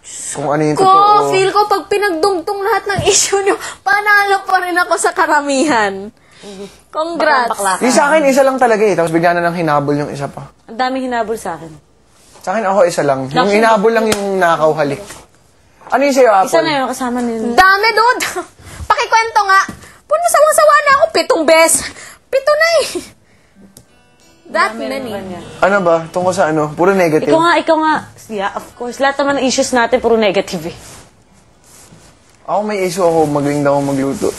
Kung ano yung Ko, totoo. feel ko pag pinagdungtong lahat ng issue nyo, panalo pa rin ako sa karamihan. Congrats. Di sa akin, isa lang talaga eh. Tapos bigla na lang hinabol yung isa pa. Ang dami hinabol sa akin. Sa akin ako isa lang. Yung hinabol lang yung nakaw halik. Ano yung sa'yo, Apple? Isa na yung kasama nila. Dami, dude. Pakikwento nga. Puno sawang-sawa na ako 7 beses. 7 na eh. That many. Ano ba? Tungkol sa ano? Puro negative. Ikaw nga. Yeah, of course. Lahat naman ng issues natin, puro negative eh. Ako may issue ako. Magaling daw ako magluto.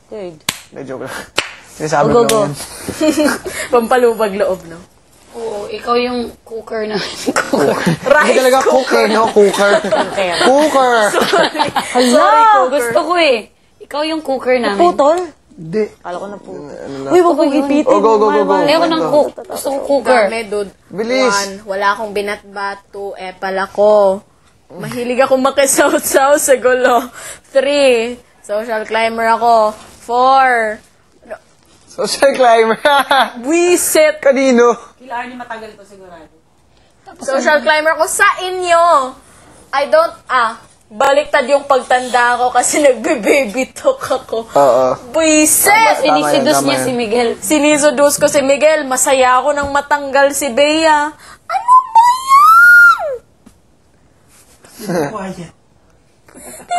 Good. Hindi, joke lang. Sinasabi ko lang yan. Pampalubag loob, no? Oo, ikaw yung cooker na. Hindi talaga cook eh, no? Cooker. Cooker! Sorry, gusto ko eh. Ikaw yung cooker namin. Putol? Hindi. Kala ko na putol. Uy, wag mong ipitin. Oh, go. Ayoko ng gusto ko cooker. Dami, dude. Bilis. 1, wala akong binatbat. 2, epal ako. Mahilig ako makisaw-saw sa gulo. 3, social climber ako. 4, Social climber. Wisit. Kanino? Kila Arnie matagal pa sigurado. Social climber ko sa inyo. Baliktad yung pagtanda ko kasi nagbe-baby talk ako. Oo. Buisit! Sinisidus Tama niya yan. si Miguel. Sinisudos ko si Miguel. Masaya ako nang matanggal si Bea. Ano ba yan?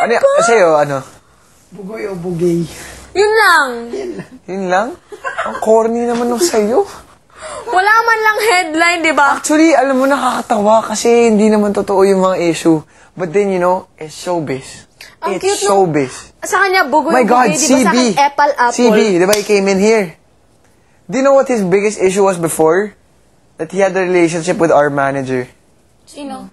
Ano sa'yo, ano? Bugoy o bugay? Yun lang. Yun lang? Ang corny naman ng sa'yo. Wala man lang headline, di ba? Actually, alam mo, nakakatawa kasi hindi naman totoo yung mga issue. But then, you know, it's showbiz. Ang It's cute showbiz. Sa kanya, bugoy My God, bugoy, di ba? Sa CB. akin, apple. CB, di ba he came in here? Do you know what his biggest issue was before? That he had a relationship with our manager. Sino?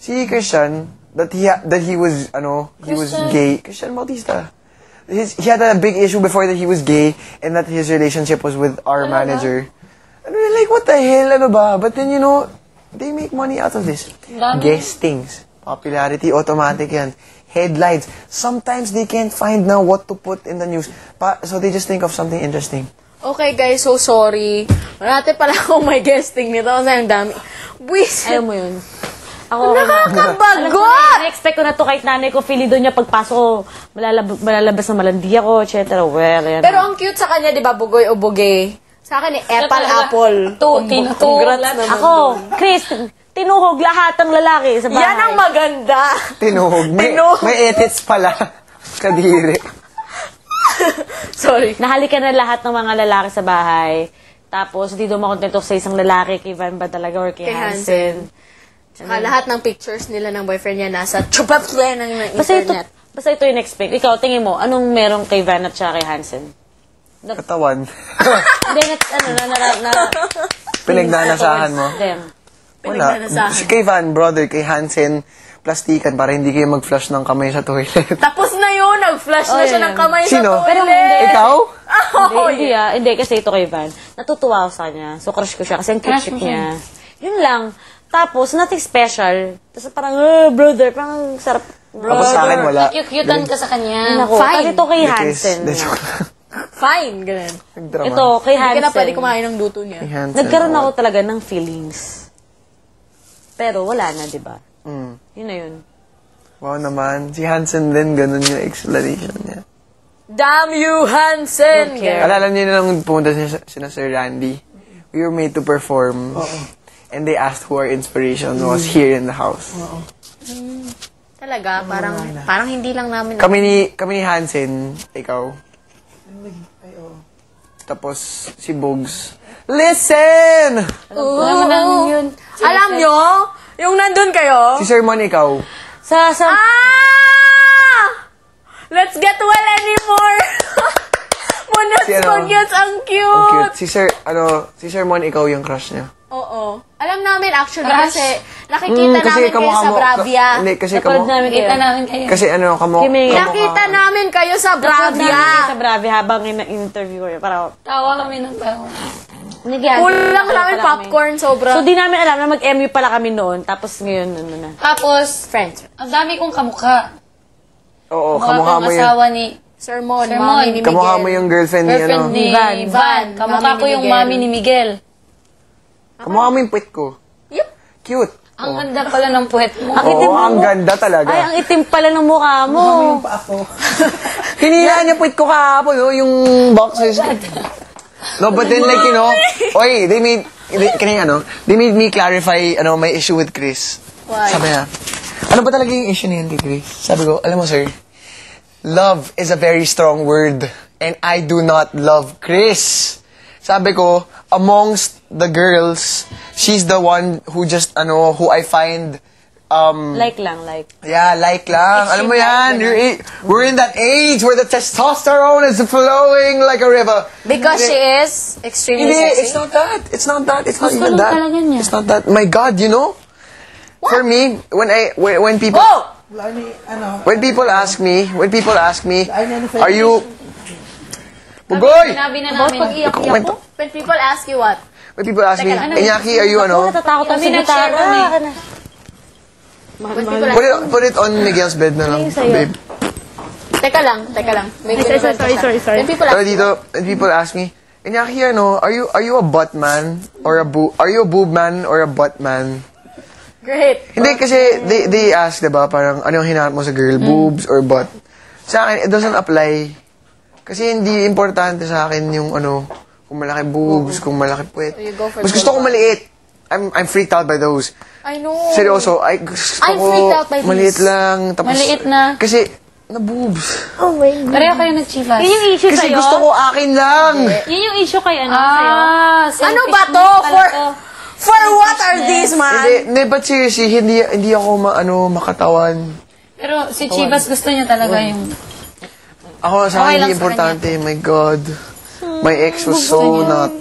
Si Christian, that he was, he was gay. Christian Bautista. He had a big issue before that he was gay and that his relationship was with our manager. And we're like, what the hell, ano ba? But then, you know, they make money out of this. Guestings. Popularity, automatic yan. Headlines. Sometimes they can't find now what to put in the news. So they just think of something interesting. Okay, guys, so sorry. Marati pala akong may guesting nito kasi ang dami. Buisit. Ayaw mo yun. Ako, Nakakabagot! na-expect ko na to kahit nanay ko, feeling doon niya pagpasok ko, malalabas na malandi ako, etc. Well, yan. Pero ang cute sa kanya, di ba, bugoy o bugay? Sa akin, apple, apple. Congrats naman. Ako, Chris, tinuhog lahat ng lalaki sa bahay. Yan ang maganda. Tinuhog. May edits pala. Kadiri. Sorry. Nahalikan na lahat ng mga lalaki sa bahay. Tapos, hindi daw makontento sa isang lalaki, kay Van ba talaga, or kay Hansen. Saka lahat ng pictures nila ng boyfriend niya nasa chupaple ng internet. Basta ito yung expect. Ikaw, tingin mo, anong meron kay Van at siya kay Hansen? Katawan. Hindi, Pinagnanasahan mo. Wala. Pinagnanasahan. Si kay Van, brother, kay Hansen, plastikan para hindi kayo mag-flush ng kamay sa toilet. Tapos na yun, nag-flash na siya ng kamay Sino? sa toilet. Pero hindi. Ikaw? Hindi, kasi ito kay Van. Natutuwa ako sa kanya. So, crush ko siya kasi ang cute niya. Yun lang. Tapos, nothing special. Tapos parang, brother, parang sarap. Tapos sa akin, wala. Cute-cutean ka sa kanya. Ako, Fine. at ito kay Because, Hansen. de joke lang. Fine, ganun. Nagdrama. Ito, kay Hindi ka na Hansen. pwede kumain ng luto niya. Kay Hansen, Nagkaroon oo. ako talaga ng feelings. Pero wala na, di ba? Mm. Yun na yun. Wow naman. Si Hansen din, ganun yung explanation niya. Damn you, Hansen! Don't care. Alala niyo na nung pumunta sina Sir Randy? We were made to perform. And they asked who our inspiration was here in the house. Talaga, parang hindi lang namin... Kami ni Hansen, ikaw. Tapos si Bogs. Listen! Alam nyo, yung nandun kayo, Si Sir Mon, ikaw. Sa let's get well anymore! Munas Si ano? Munyas, ang Ang cute! cute. Si Sir Mon, ikaw yung crush niya. Oo. Alam namin actually kasi nakikita Kasi namin kayo sa Bravia. Hindi, kasi napanood namin kayo. Kita namin kayo. Kasi Nakita namin kayo sa Bravia. Sa Bravia habang in-interview ko. Para, Tawa kami ng tawa. Kulang namin popcorn, sobra. So, di namin alam na mag-MU pala kami noon. Tapos ngayon, ano na. Tapos, Friends. ang dami kong kamukha. Oo, Kamukha kamukha kong mo yun. asawa ni Sermon, Sermon. mami ni Miguel. Kamukha mo yung girlfriend ni Van. Kamukha Mami ko ni yung Miguel. mami ni Miguel. Kamukha mo yung puwit ko. Yup. Cute. Ang ganda pala ng puwet mo. Oo, ang ganda talaga. Ay, ang itim pala ng mukha mo. Pa ako. Hinilaan niya puwit ko kahapon, no? Yung boxers. No, but then like, you know, oy, they made me clarify, my issue with Chris. Why? Sabi niya, ano ba talaga yung issue niyan kay Chris? Sabi ko, alam mo sir, love is a very strong word, and I do not love Chris. Sabi ko, amongst the girls, she's the one who just, who I find, Like. yeah, like lang. Alam mo yan, we're in that age where the testosterone is flowing like a river. Because she is extremely Hindi, sexy. it's not that. It's not that. It's not Gusto even lang that. talaga niya. It's not that. My God, you know? For me, when people Oh! Wala ni, when people ask me, are you Sabi, Bugoy? sinabi na About namin. pag-iyak-iyak ko? When people ask you what? When people ask me, Teka lang, Iñaki, are you Natatakot Kami sa nag-share gitara. kami. When people ask put it on Miguel's bed na lang, babe. Teka lang. Wait, sorry. When people Pero ask you, dito, when people ask me, Iñaki, are you a butt man or are you a boob man or a butt man? great. Hindi kasi they ask, 'di ba, parang ano yung hinahanap mo sa girl, boobs or butt? Sa akin, it doesn't apply. Kasi hindi importante sa akin yung kung malaki boobs, kung malaki puwet. you go for Mas gusto ko maliit. I'm freaked out by those. I know. Seryoso, gusto I'm ko freaked out by maliit these. lang. Tapos, Maliit na. Kasi, na boobs. Pareho kayo nag-chivas. Yun yung issue Kasi sa'yo? gusto ko akin lang. Yun yung issue kay sa'yo? Ano ba to? For what are these, man? Hindi, but seriously, hindi ako makatawan. Pero si Chivas gusto niya talaga yung... Ako, sa Okay akin, lang hindi sa importante. My God. My ex was so not.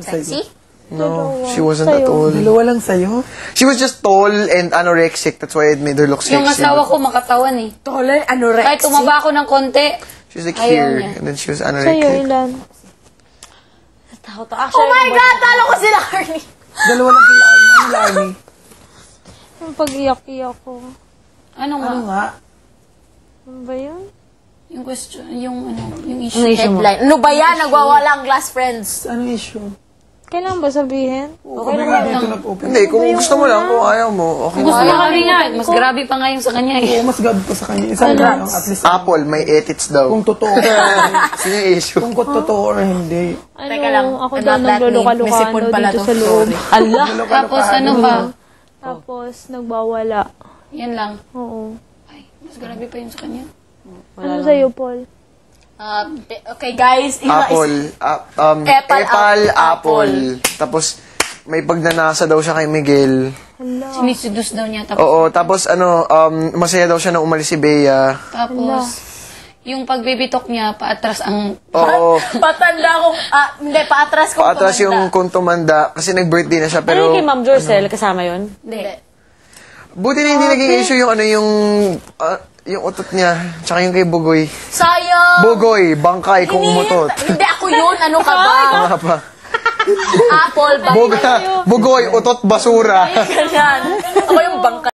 Sexy? No, she wasn't at all. Dalawa lang sa'yo. She was just tall and anorexic. That's why it made her look sexy. Yung asawa ko makatawan eh. Tole, Kahit tumaba ako ng konti. She was like Ayaw here, niya. and then she was Sa'yo, anorexic. ilan? Takot ako. Oh my God! Talo ko sila, Carly. Dalawa lang sila. Ano lagi? Yung pag-iyak-iyak ko. Ano nga? Ano nga? Ano ba yun? Yung question, yung issue. Headline. Ano ba yan? Nagwawala ang glass friends. Anong issue? Kailan ba sabihin? Okay lang dito nag-open. Hindi, kung gusto mo lang, kung ayaw mo, okay Gusto lang. mo kami nga. Mas grabe pa nga yung sa kanya eh. Oo, mas gabi pa sa kanya. Isang lang, at least. Apple, may edits daw. Kung totoo. Sino yung issue? Kung totoo or hindi. Teka lang. Ako Not daw that me. nagluluka-lukaan May sipon daw pala dito to. sa loob. Sorry. Allah! Tapos ano ba? Tapos, nagbawala. Yan lang. Oo. Ay, mas grabe pa yung sa kanya. Ano sa'yo, Paul? Okay, guys. Apple. Apple. Tapos, may pagnanasa daw siya kay Miguel. Sinisidus daw niya. Tapos, Oo, tapos masaya daw siya na umalis si Bea. tapos yung pagbibitok niya, paatras ang... Oo, Patanda kong... hindi, paatras kong paatras tumanda. yung kung tumanda kasi nag-birthday na siya Ano pero yung kay Ma'am Jorcel? Kasama yun? Hindi. buti na hindi naging issue yung utot niya tsaka yung kay Bugoy. Sayang! Bugoy, bangkay kung umutot. Hindi ako yun. Ano ka ba? Tama pa. Apple, ba? Bugoy, utot, basura. Ganyan. Ako yung bangka.